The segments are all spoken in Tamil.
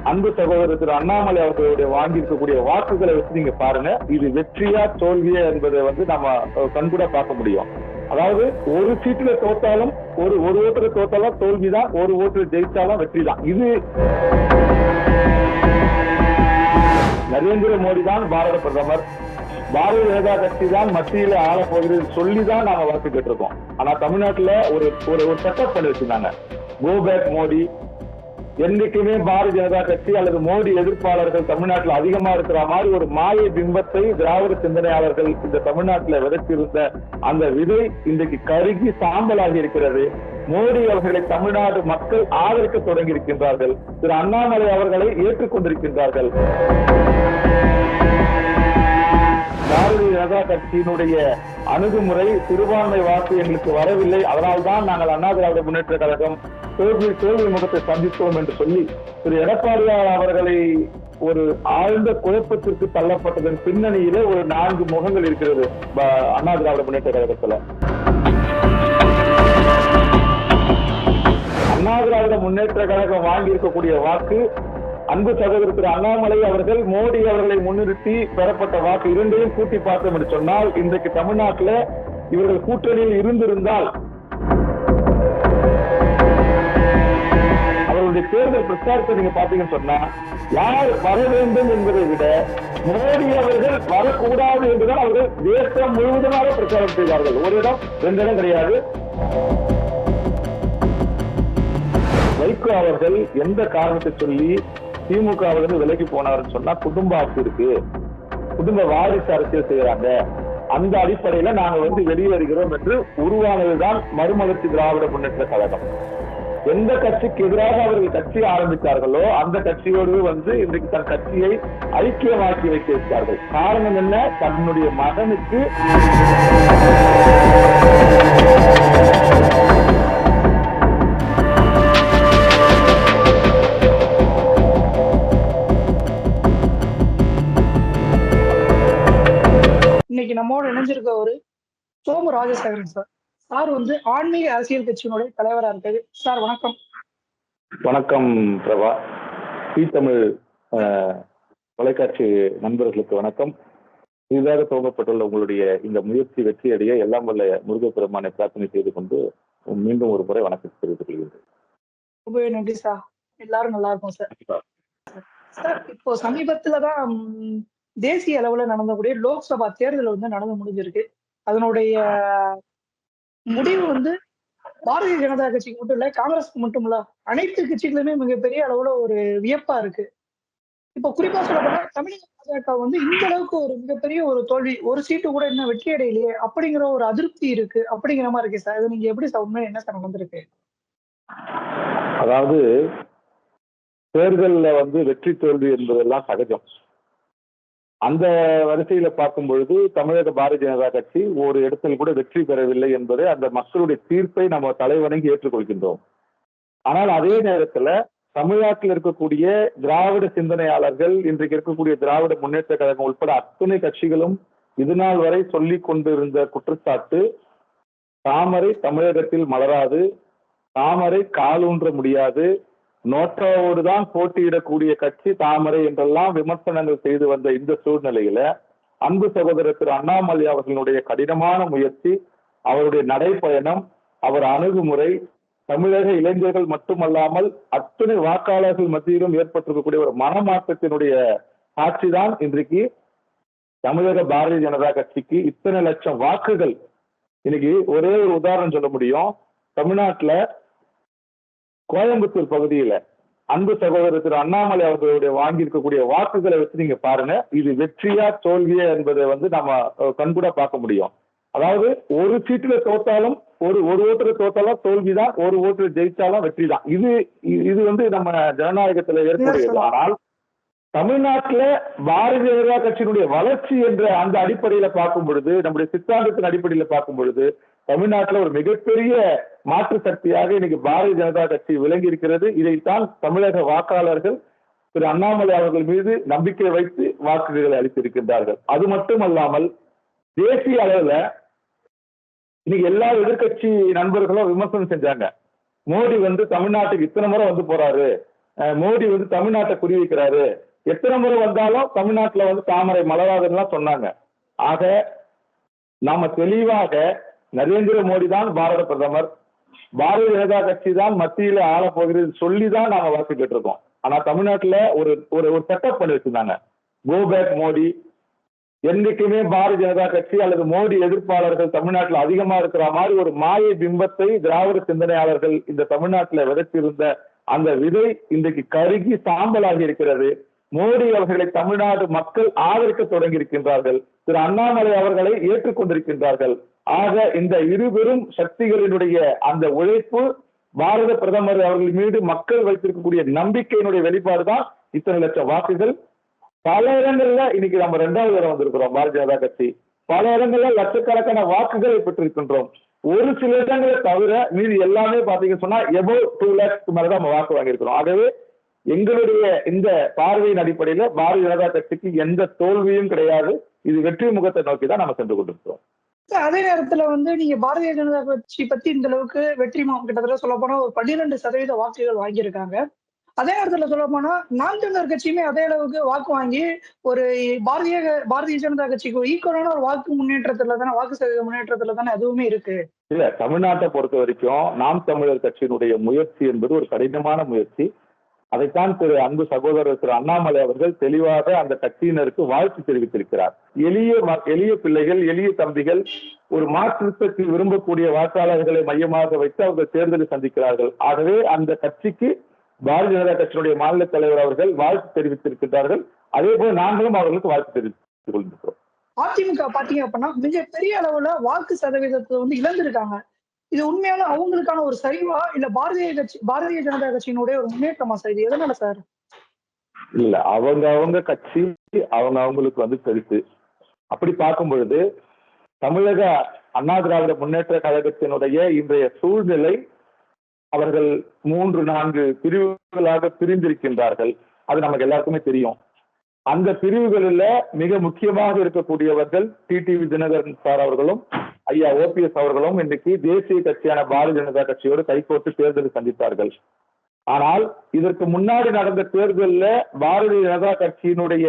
அன்பு சகோதரர் திரு அண்ணாமலை அவர்களுடைய வாங்கியிருக்கக்கூடிய வாக்குகளை வச்சு நீங்க பாருங்க, இது வெற்றியா தோல்வியா என்பதை நம்ம கண்கூட பார்க்க முடியும். அதாவது ஒரு சீட்டுல தோத்தாலும் ஒரு ஓட்டுல தோத்தாலும் தோல்விதான், ஒரு ஓட்டுல ஜெயிச்சாலும் வெற்றி தான். இது நரேந்திர மோடி தான் பாரத பிரதமர், பாரதிய ஜனதா கட்சி தான் மத்தியில ஆளப்போகிறது சொல்லிதான் நாம வாக்கு கேட்டிருக்கோம். ஆனா தமிழ்நாட்டுல ஒரு ஒரு செட்டப் பண்ணி வச்சிருந்தாங்க, கோ பேக் மோடி. என்னைக்குமே பாரதிய ஜனதா கட்சி அல்லது மோடி எதிர்ப்பாளர்கள் தமிழ்நாட்டில் அதிகமா இருக்கிற மாதிரி ஒரு மாய பிம்பத்தை திராவிட சிந்தனையாளர்கள் இந்த தமிழ்நாட்டில் விதைத்திருந்த அந்த விதை இன்றைக்கு கருகி சாம்பலாகி இருக்கிறது. மோடி அவர்களை தமிழ்நாடு மக்கள் ஆதரிக்க தொடங்கி இருக்கின்றார்கள். திரு அண்ணாமலை அவர்களை ஏற்றுக்கொண்டிருக்கின்றார்கள். பாரதிய ஜனதா கட்சியினுடைய அணுகுமுறை சிறுபான்மை வாக்கு எங்களுக்கு வரவில்லை, அதனால்தான் நாங்கள் அண்ணா திராவிட முன்னேற்ற கழகம் தோல்வி முகத்தை சந்தித்தோம் என்று சொல்லி திரு எடப்பாடியார் அவர்களை ஒரு ஆழ்ந்த குழப்பத்திற்கு தள்ளப்பட்டதன் பின்னணியிலே ஒரு 4 முகங்கள் இருக்கிறது அண்ணா திராவிட முன்னேற்ற கழகத்துல. அண்ணா திராவிட முன்னேற்ற கழகம் வாங்கி இருக்கக்கூடிய வாக்கு, அன்பு சகோதரர் திரு அண்ணாமலை அவர்கள் மோடி அவர்களை முன்னிறுத்தி பெறப்பட்ட வாக்கு இரண்டையும் கூட்டி பார்த்தோம் என்று சொன்னால், இன்றைக்கு தமிழ்நாட்டில் இவர்கள் கூட்டணியில் இருந்திருந்தால் அவர்களுடைய தேர்தல் பிரச்சாரத்தை நீங்க பாத்தீங்கன்னு சொன்னா, யார் வர வேண்டும் என்பதை விட மோடி அவர்கள் வரக்கூடாது என்றுதான் அவர்கள் தேசம் முழுவதுமாக பிரச்சாரம் செய்தார்கள். ஒரு இடம் 2 இடம் கிடையாது. வைகோ அவர்கள் எந்த காரணத்தை சொல்லி திமுக அவர்கள் விலகி போனார்னு சொன்னா, குடும்ப ஆட்சி இருக்கு, குடும்ப வாரிசு அரசியல் செய்யறாங்க, அந்த அடிப்படையில நாங்க வெளியேறுகிறோம் என்று உருவானதுதான் மறுமலர்ச்சி திராவிட முன்னேற்ற கழகம். எந்த கட்சிக்கு எதிராக அவர்கள் கட்சி ஆரம்பித்தார்களோ அந்த கட்சியோடு இன்றைக்கு தன் கட்சியை ஐக்கியமாக்கி வைத்திருக்கிறார்கள். காரணம் என்ன? தன்னுடைய மகனுக்கு இன்னைக்கு நம்மோட இணைஞ்சிருக்க ஒரு சோமு ராஜசேகரன் சார். சார் ஆன்மீக அரசியல் கட்சியினுடைய தலைவரா இருக்காரு. சார் வணக்கம். வணக்கம் பிரபா. தமிழ் தொலைக்காட்சி நண்பர்களுக்கு வணக்கம். புதிதாக துவங்கப்பட்டுள்ள உங்களுடைய இந்த முயற்சி வெற்றியடைய எல்லாம் வல்ல முருகப்பெருமானை பிரார்த்தனை செய்து கொண்டு மீண்டும் ஒரு முறை வணக்கம் தெரிவித்துக் கொள்கிறேன். ரொம்ப நன்றி சார். எல்லாரும் நல்லா இருக்கும் சார். சார் இப்போ சமீபத்துலதான் தேசிய அளவுல நடந்தக்கூடிய லோக்சபா தேர்தல் நடந்து முடிஞ்சிருக்கு. அதனுடைய முடிவு பாரதிய ஜனதா கட்சிக்கு மட்டும் இல்ல, காங்கிரஸ்க்கு மட்டும் இல்ல, அனைத்து கட்சிகளுமே மிகப்பெரிய அளவுல ஒரு வியப்பா இருக்கு. இப்போ குறிப்பா சொல்லப்போனா தமிழக பாஜக இந்த அளவுக்கு ஒரு மிகப்பெரிய ஒரு தோல்வி, ஒரு சீட்டு கூட இன்னும் வெற்றி அடையிலையே அப்படிங்கிற ஒரு அதிருப்தி இருக்கு அப்படிங்கிற மாதிரி இருக்கு சார். இது நீங்க எப்படி சார் உண்மையில என்ன சார் நடந்திருக்கு? அதாவது தேர்தலில் வெற்றி தோல்வி என்பதெல்லாம் சகஜம். அந்த வரிசையில பார்க்கும் பொழுது தமிழக பாரதிய ஜனதா கட்சி ஒரு இடத்தில் கூட வெற்றி பெறவில்லை என்பதை அந்த மக்களுடைய தீர்ப்பை நம்ம தலைவணங்கி ஏற்றுக்கொள்கின்றோம். ஆனால் அதே நேரத்துல தமிழ்நாட்டில் இருக்கக்கூடிய திராவிட சிந்தனையாளர்கள், இன்றைக்கு இருக்கக்கூடிய திராவிட முன்னேற்ற கழகம் உட்பட அத்தனை கட்சிகளும் இதுநாள் வரை சொல்லி கொண்டிருந்த குற்றச்சாட்டு, தாமரை தமிழகத்தில் மலராது, தாமரை காலூன்ற முடியாது, நோட்டாவோடு தான் போட்டியிடக்கூடிய கட்சி தாமரை என்றெல்லாம் விமர்சனங்கள் செய்து வந்த இந்த சூழ்நிலையில அன்பு சகோதரர் திரு அண்ணாமலை அவர்களுடைய கடினமான முயற்சி, அவருடைய நடைப்பயணம், அவர் அணுகுமுறை தமிழக இளைஞர்கள் மட்டுமல்லாமல் அத்தனை வாக்காளர்கள் மத்தியிலும் ஏற்பட்டிருக்கக்கூடிய ஒரு மனமாற்றத்தினுடைய ஆட்சிதான் இன்றைக்கு தமிழக பாரதிய ஜனதா கட்சிக்கு இத்தனை லட்சம் வாக்குகள். இன்னைக்கு ஒரே ஒரு உதாரணம் சொல்ல முடியும். தமிழ்நாட்டுல கோயம்புத்தூர் பகுதியில அன்பு சகோதரர் திரு அண்ணாமலை அவர்களுடைய வாங்கியிருக்கக்கூடிய வாக்குகளை வச்சு நீங்க பாருங்க, இது வெற்றியா தோல்வியா என்பதை நம்ம கண்கூட பார்க்க முடியும். அதாவது ஒரு சீட்டுல தோத்தாலும் ஒரு ஓட்டுல தோத்தாலும் தோல்விதான், ஒரு ஓட்டுல ஜெயிச்சாலும் வெற்றி தான். இது நம்ம ஜனநாயகத்துல ஏற்படுகிறது. ஆனால் தமிழ்நாட்டுல பாரதிய ஜனதா கட்சியினுடைய வளர்ச்சி என்ற அந்த அடிப்படையில பார்க்கும் பொழுது, நம்முடைய சித்தாந்தத்தின் அடிப்படையில பார்க்கும் பொழுது தமிழ்நாட்டுல ஒரு மிகப்பெரிய மாற்று சக்தியாக இன்னைக்கு பாரதிய ஜனதா கட்சி விளங்கி இருக்கிறது. இதைத்தான் தமிழக வாக்காளர்கள் திரு அண்ணாமலை அவர்கள் மீது நம்பிக்கை வைத்து வாக்குகளை அளித்திருக்கின்றார்கள். அது மட்டுமல்லாமல் தேசிய அளவுல இன்னைக்கு எல்லா எதிர்கட்சி நண்பர்களும் விமர்சனம் செஞ்சாங்க. மோடி தமிழ்நாட்டுக்கு இத்தனை முறை போறாரு, மோடி வந்து தமிழ்நாட்டை குறிவைக்கிறாரு, எத்தனை முறை வந்தாலும் தமிழ்நாட்டுல வந்து தாமரை மலராதுன்னு சொன்னாங்க. ஆக நாம தெளிவாக நரேந்திர மோடி தான் பாரத பிரதமர், பாரதிய ஜனதா கட்சி தான் மத்தியில ஆளப்போகிறது சொல்லிதான் நாம வாக்கு கேட்டிருக்கோம். ஆனா தமிழ்நாட்டுல ஒரு ஒரு ஒரு செட்டப் பண்ணி வச்சிருந்தாங்க, கோ பேக் மோடி. என்னைக்குமே பாரதிய ஜனதா கட்சி அல்லது மோடி எதிர்ப்பாளர்கள் தமிழ்நாட்டில் அதிகமா இருக்கிற மாதிரி ஒரு மாயை பிம்பத்தை திராவிட சிந்தனையாளர்கள் இந்த தமிழ்நாட்டில் விதைத்திருந்த அந்த விதை இன்றைக்கு கருகி சாம்பலாகி இருக்கிறது. மோடி அவர்களை தமிழ்நாடு மக்கள் ஆதரிக்க தொடங்கி இருக்கின்றார்கள். திரு அண்ணாமலை அவர்களை ஏற்றுக்கொண்டிருக்கின்றார்கள். ஆக இந்த இருபெரும் சக்திகளினுடைய அந்த உழைப்பு, பாரத பிரதமர் அவர்கள் மீது மக்கள் வைத்திருக்கக்கூடிய நம்பிக்கையினுடைய வெளிப்பாடுதான் இத்தனை லட்சம் வாக்குகள். பல இடங்கள்ல இன்னைக்கு நம்ம 2வது இடம் வந்திருக்கிறோம் பாரதிய ஜனதா கட்சி. பல இடங்கள்ல லட்சக்கணக்கான வாக்குகளை பெற்றிருக்கின்றோம். ஒரு சில இடங்களை தவிர மீதி எல்லாமே பாத்தீங்கன்னு சொன்னா எபோவ் 2 lakhs மேலதான் நம்ம வாக்கு வாங்கியிருக்கிறோம். ஆகவே எங்களுடைய இந்த பார்வையின் அடிப்படையில பாரதிய ஜனதா கட்சிக்கு எந்த தோல்வியும் கிடையாது. இது வெற்றி முகத்தை நோக்கி தான் நம்ம சென்று கொண்டிருக்கிறோம். அதே நேரத்துல வந்து நீங்க பாரதிய ஜனதா கட்சி பத்தி இந்த அளவுக்கு வெற்றி கிட்டத்தட்ட சொல்ல போனா ஒரு 12% வாக்குகள் வாங்கியிருக்காங்க. அதே நேரத்துல சொல்ல போனா நாம் தமிழர் கட்சியுமே அதே அளவுக்கு வாக்கு வாங்கி ஒரு பாரதிய ஜனதா கட்சிக்கு ஈக்குவலான ஒரு வாக்கு சதவீத முன்னேற்றத்துல தானே அதுவுமே இருக்கு. இல்ல, தமிழ்நாட்டை பொறுத்த வரைக்கும் நாம் தமிழர் கட்சியினுடைய முயற்சி என்பது ஒரு கடினமான முயற்சி. அதைத்தான் திரு அன்பு சகோதரர் திரு அண்ணாமலை அவர்கள் தெளிவாக அந்த கட்சியினருக்கு வாழ்த்து தெரிவித்திருக்கிறார். எளிய பிள்ளைகள், எளிய தம்பிகள், ஒரு மாற்றத்துக்கு விரும்பக்கூடிய வாக்காளர்களை மையமாக வைத்து அவர்கள் தேர்தலை சந்திக்கிறார்கள். ஆகவே அந்த கட்சிக்கு பாரதிய ஜனதா கட்சியினுடைய மாநில தலைவர் அவர்கள் வாழ்த்து தெரிவித்திருக்கிறார்கள். அதே போல நாங்களும் அவர்களுக்கு வாழ்த்து தெரிவித்துக் கொண்டிருக்கிறோம். அதிமுக பாத்தீங்க அப்படின்னா மிகப்பெரிய அளவுல வாக்கு சதவீதத்தை வந்து இழந்திருக்காங்க. இது உண்மையான அவங்களுக்கான ஒரு சரிவா இல்ல பாரதிய ஜனதா கட்சியினுடைய ஒரு முன்னேற்றமா சார்? இது எதனால சார்? இல்ல, அவங்க கட்சி அவங்களுக்கு வந்து பெருசு. அப்படி பார்க்கும் பொழுது தமிழக அண்ணா திராவிட முன்னேற்ற கழகத்தினுடைய இன்றைய சூழ்நிலை, அவர்கள் 3-4 பிரிவுகளாக பிரிந்திருக்கின்றார்கள். அது நமக்கு எல்லாருக்குமே தெரியும். அந்த பிரிவுகளில் மிக முக்கியமாக இருக்கக்கூடியவர்கள் டிடிவி தினகரன் சார் அவர்களும் ஐயா ஓபிஎஸ் அவர்களும் இன்றைக்கு தேசிய கட்சியான பாரதிய ஜனதா கட்சியோடு கைகோர்த்து தேர்தலை சந்தித்தார்கள். ஆனால் இதற்கு முன்னாடி நடந்த தேர்தலில் பாரதிய ஜனதா கட்சியினுடைய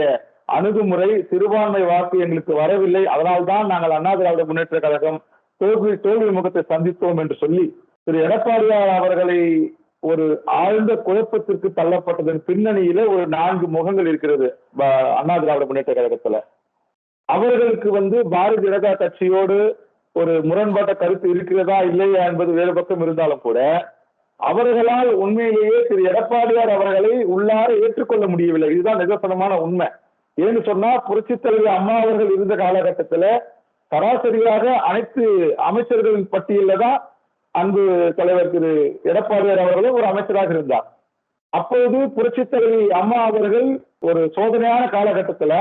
அணுகுமுறை சிறுபான்மை வாக்கு எங்களுக்கு வரவில்லை, அதனால்தான் நாங்கள் அண்ணா திராவிட முன்னேற்ற கழகம் தோல்வி முகத்தை சந்தித்தோம் என்று சொல்லி திரு எடப்பாடியார் அவர்களை ஒரு ஆழ்ந்த குழப்பத்திற்கு தள்ளப்பட்டதன் பின்னணியில ஒரு 4 முகங்கள் இருக்கிறது அண்ணா திராவிட முன்னேற்ற கழகத்துல. அவர்களுக்கு வந்து பாரதிய ஜனதா கட்சியோடு ஒரு முரண்பாட்ட கருத்து இருக்கிறதா இல்லையா என்பது வேறு பக்கம் இருந்தாலும் கூட அவர்களால் உண்மையிலேயே திரு எடப்பாடியார் அவர்களை உள்ளார ஏற்றுக்கொள்ள முடியவில்லை. இதுதான் நிதர்சனமான உண்மை. ஏன்னு சொன்னா புரட்சித் தலைவர் அம்மா அவர்கள் இருந்த காலகட்டத்துல சராசரியாக அனைத்து அமைச்சர்களின் பட்டியல தான் அன்பு தலைவர் திரு எடப்பாடியார் அவர்களும் ஒரு அமைச்சராக இருந்தார். அப்போது புரட்சித் தலைவி அம்மா அவர்கள் ஒரு சோதனையான காலகட்டத்துல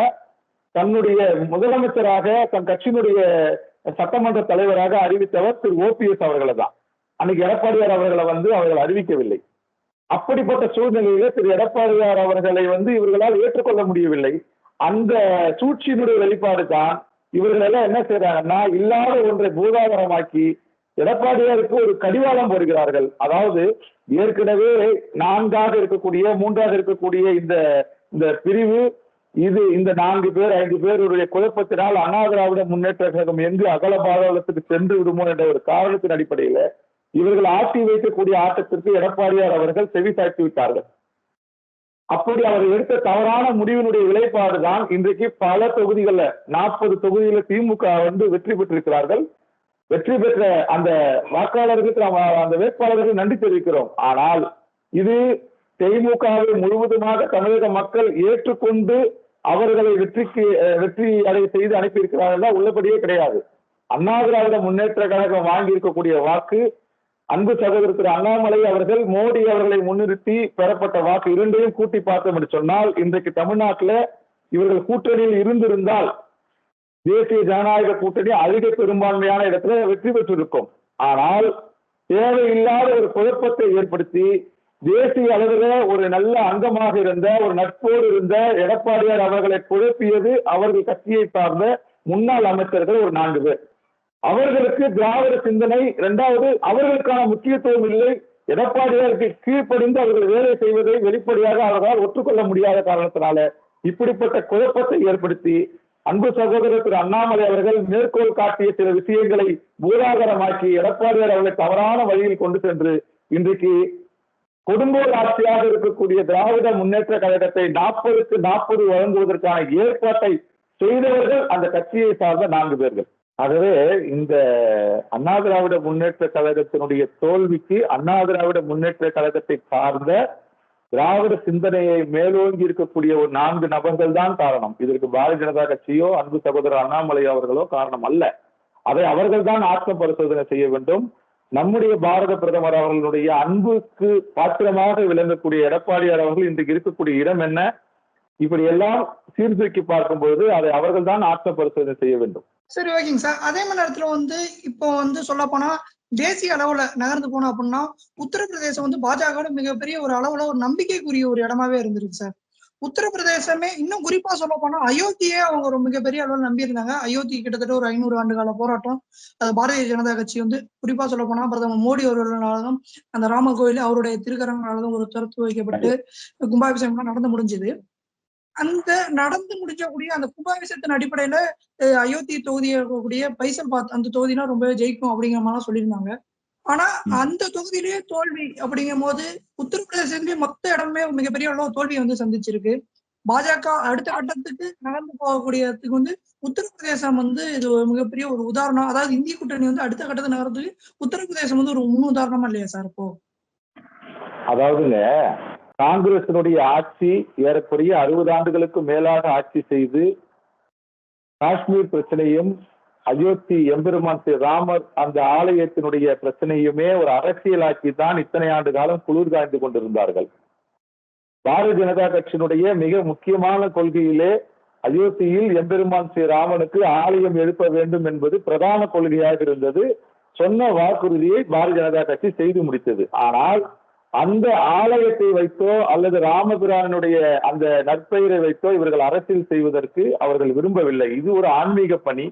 தன்னுடைய முதலமைச்சராக தன் கட்சியினுடைய சட்டமன்ற தலைவராக அறிவித்தவர் திரு ஓபிஎஸ் அவர்களை தான். அன்னைக்கு எடப்பாடியார் அவர்களை வந்து அவர்கள் அறிவிக்கவில்லை. அப்படிப்பட்ட சூழ்நிலையில திரு எடப்பாடியார் அவர்களை வந்து இவர்களால் ஏற்றுக்கொள்ள முடியவில்லை. அந்த சூழ்ச்சியினுடைய வெளிப்பாடு தான் இவர்கள் எல்லாம் என்ன செய்யறாங்கன்னா, இல்லாத ஒன்றை பூதாகரமாக்கி எடப்பாடியாருக்கு ஒரு கடிவாளம் போடுகிறார்கள். அதாவது ஏற்கனவே 4ஆக இருக்கக்கூடிய 3ஆக இருக்கக்கூடிய இந்த பிரிவு, இது இந்த 4 பேர் 5 பேருடைய குழப்பத்தினால் அண்ணா திராவிட முன்னேற்ற கழகம் எங்கு அகல பாதாளத்துக்கு சென்று விடுமோ என்ற ஒரு காரணத்தின் அடிப்படையில இவர்கள் ஆட்டி வைக்கக்கூடிய ஆட்டத்திற்கு எடப்பாடியார் அவர்கள் செவி சாய்த்து விட்டார்கள். அப்படி அவர் எடுத்த தவறான முடிவினுடைய விளைபாடுதான் இன்றைக்கு பல தொகுதிகள்ல 40 தொகுதிகளில் திமுக வந்து வெற்றி பெற்றிருக்கிறார்கள். வெற்றி பெற்ற அந்த வாக்காளர்களுக்கு அந்த வேட்பாளர்களுக்கு நன்றி தெரிவிக்கிறோம். ஆனால் இது திமுகவை முழுவதுமாக தமிழக மக்கள் ஏற்றுக்கொண்டு அவர்களை வெற்றி அடைய செய்து அனுப்பியிருக்கிறார்கள் உள்ளபடியே கிடையாது. அண்ணா திராவிட முன்னேற்ற கழகம் வாங்கி இருக்கக்கூடிய வாக்கு, அன்பு சகோதரர் திரு அண்ணாமலை அவர்கள் மோடி அவர்களை முன்னிறுத்தி பெறப்பட்ட வாக்கு இரண்டையும் கூட்டி பார்த்தோம் என்று சொன்னால் இன்றைக்கு தமிழ்நாட்டில் இவர்கள் கூட்டணியில் இருந்திருந்தால் தேசிய ஜனநாயக கூட்டணி அதிக பெரும்பான்மையான இடத்துல வெற்றி பெற்றிருக்கும். ஆனால் தேவையில்லாத ஒரு குழப்பத்தை ஏற்படுத்தி தேசிய அளவில் ஒரு நல்ல அங்கமாக இருந்த ஒரு நட்போடு இருந்த எடப்பாடியார் அவர்களை குழப்பியது அவர்கள் கட்சியை சார்ந்த முன்னாள் அமைச்சர்கள் ஒரு 4 பேர். அவர்களுக்கு திராவிட சிந்தனை, 2வது அவர்களுக்கான முக்கியத்துவம் இல்லை, எடப்பாடியாருக்கு கீழ்ப்படிந்து அவர்கள் வேலை செய்வதை வெளிப்படையாக அவர்களால் ஒற்றுக்கொள்ள முடியாத காரணத்தினால இப்படிப்பட்ட குழப்பத்தை ஏற்படுத்தி அன்பு சகோதரர் திரு அண்ணாமலை அவர்கள் மேற்கோள் காட்டிய சில விஷயங்களை பூதாகரமாக்கி எடப்பாடியார் அவர்களை தவறான வழியில் கொண்டு சென்று இன்றைக்கு கொடுங்கோல் ஆட்சியாக இருக்கக்கூடிய திராவிட முன்னேற்ற கழகத்தை 40க்கு 40 வழங்குவதற்கான ஏற்பாட்டை செய்தவர்கள் அந்த கட்சியை சார்ந்த 4 பேர்கள். ஆகவே இந்த அண்ணா திராவிட முன்னேற்ற கழகத்தினுடைய தோல்விக்கு அண்ணா திராவிட முன்னேற்ற கழகத்தை சார்ந்த திராவிட சிந்தனையை மேலோங்கி இருக்கக்கூடிய ஒரு 4 நபர்கள் தான் காரணம். இதற்கு பாரதிய ஜனதா கட்சியோ அன்பு சகோதரர் அண்ணாமலை அவர்களோ காரணம் அல்ல. அதை அவர்கள் தான் ஆத்ம பரிசோதனை செய்ய வேண்டும். நம்முடைய பாரத பிரதமர் அவர்களுடைய அன்புக்கு பாத்திரமாக விளங்கக்கூடிய எடப்பாடியார் அவர்கள் இன்றைக்கு இருக்கக்கூடிய இடம் என்ன, இப்படி எல்லாம் சீர்தூக்கி பார்க்கும்போது அதை அவர்கள் தான் ஆத்ம பரிசோதனை செய்ய வேண்டும். சரி, ஓகேங்க சார். அதே மாதிரி நேரத்துல இப்போ சொல்ல போனா தேசிய அளவுல நகர்ந்து போனோம் அப்படின்னா உத்தரப்பிரதேசம் பாஜக மிகப்பெரிய ஒரு அளவுல ஒரு நம்பிக்கைக்குரிய ஒரு இடமாவே இருந்திருக்கு சார். உத்தரப்பிரதேசமே இன்னும் குறிப்பா சொல்ல போனா அயோத்தியே அவங்க ஒரு மிகப்பெரிய அளவில் நம்பியிருந்தாங்க. அயோத்தி கிட்டத்தட்ட ஒரு 500 ஆண்டு கால போராட்டம். அது பாரதிய ஜனதா கட்சி குறிப்பா சொல்ல போனா பிரதமர் மோடி அவர்களாலும் அந்த ராம கோயில் அவருடைய திருக்கரங்களாலும் ஒரு திறந்து வைக்கப்பட்டு கும்பாபிஷேகம் நடந்து முடிஞ்சது. அந்த நடந்து முடிஞ்சக்கூடிய அந்த கும்பாபிஷேகத்தின் அடிப்படையில அயோத்தி தொகுதியை இருக்கக்கூடிய பைசல்பாத் அந்த தொகுதினா ரொம்ப ஜெயிக்கும் அப்படிங்கிற மாதிரி சொல்லியிருந்தாங்க. ஆனா அந்த தொகுதியிலேயே தோல்வி அப்படிங்கும் போது உத்தரப்பிரதேசத்திலேயே மொத்த இடமே மிகப்பெரிய அளவு தோல்வியை சந்திச்சிருக்கு. பாஜக அடுத்த கட்டத்துக்கு நகர்ந்து போகக்கூடியதுக்கு உத்தரப்பிரதேசம் இது ஒரு மிகப்பெரிய ஒரு உதாரணம். அதாவது இந்திய கூட்டணி அடுத்த கட்டத்துக்கு நகர்றதுக்கு உத்தரப்பிரதேசம் ஒரு முன் உதாரணமா இல்லையா சார்? இப்போ அதாவதுங்க, காங்கிரசினுடைய ஆட்சி ஏறக்குறைய 60 ஆண்டுகளுக்கு மேலாக ஆட்சி செய்து காஷ்மீர் பிரச்சனையும் அயோத்தி எம்பெருமான் ஸ்ரீ ராமர் அந்த ஆலயத்தினுடைய பிரச்சனையுமே ஒரு அரசியலாக்கி தான் இத்தனை ஆண்டு காலம் குளிர் காய்ந்து கொண்டிருந்தார்கள். பாரதிய ஜனதா கட்சியினுடைய மிக முக்கியமான கொள்கையிலே அயோத்தியில் எம்பெருமான் ஸ்ரீ ராமனுக்கு ஆலயம் எழுப்ப வேண்டும் என்பது பிரதான கொள்கையாக இருந்தது. சொன்ன வாக்குறுதியை பாரதிய ஜனதா கட்சி செய்து முடித்தது. ஆனால் அந்த ஆலயத்தை வைத்தோ அல்லது ராமபிரானுடைய அந்த நற்பெயரை வைத்தோ இவர்கள் அரசியல் செய்வதற்கு அவர்கள் விரும்பவில்லை. இது ஒரு ஆன்மீக பணி.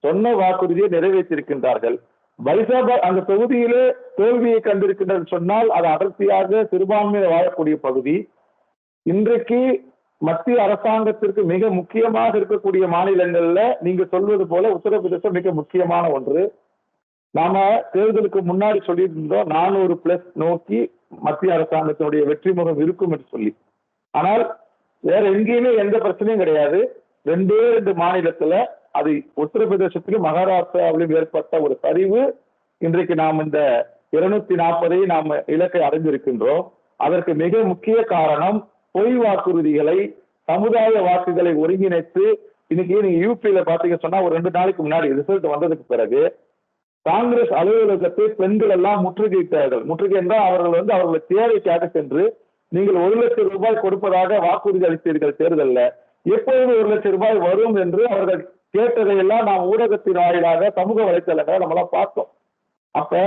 சொன்ன வாக்குறுதியை நிறைவேற்றியிருக்கின்றார்கள். பைசாபாத் அந்த தொகுதியிலே தோல்வியை கண்டிருக்கின்றது சொன்னால் அது அடர்த்தியாக சிறுபான்மையினர் வாழக்கூடிய பகுதி. இன்றைக்கு மத்திய அரசாங்கத்திற்கு மிக முக்கியமாக இருக்கக்கூடிய மாநிலங்கள்ல நீங்க சொல்வது போல உத்தரப்பிரதேசம் மிக முக்கியமான ஒன்று. நாம தேர்தலுக்கு முன்னாடி சொல்லியிருந்தோம் 400+ நோக்கி மத்திய அரசாங்கத்தினுடைய வெற்றி முகம் இருக்கும் என்று சொல்லி. ஆனால் வேற எங்கேயுமே எந்த பிரச்சனையும் கிடையாது. 2 மாநிலத்துல, அது உத்தரப்பிரதேசத்திலும் மகாராஷ்டிராவிலும் ஏற்பட்ட ஒரு சரிவு. இன்றைக்கு நாம் இந்த 240 நாம் இலக்கை அடைந்திருக்கின்றோம். அதற்கு மிக முக்கிய காரணம் பொய் வாக்குறுதிகளை, சமுதாய வாக்குகளை ஒருங்கிணைத்து இன்னைக்கு நீங்க யூபியில பாத்தீங்க சொன்னா ஒரு 2 நாளைக்கு முன்னாடி ரிசல்ட் வந்ததுக்கு பிறகு காங்கிரஸ் அலுவலகத்தை பெண்கள் எல்லாம் முற்றுகையிட்டார்கள். முற்றுகை என்றால் அவர்கள் அவர்கள் தேவைக்காக சென்று நீங்கள் 1 லட்சம் ரூபாய் கொடுப்பதாக வாக்குறுதி அளித்தீர்கள் தேர்தல்ல, எப்பொழுது 1 லட்சம் ரூபாய் வரும் என்று அவர்கள் கேட்டதையெல்லாம் நாம் ஊடகத்தின் வாயிலாக சமூக வலைத்தளங்களை நம்மளாம் பார்த்தோம். அப்ப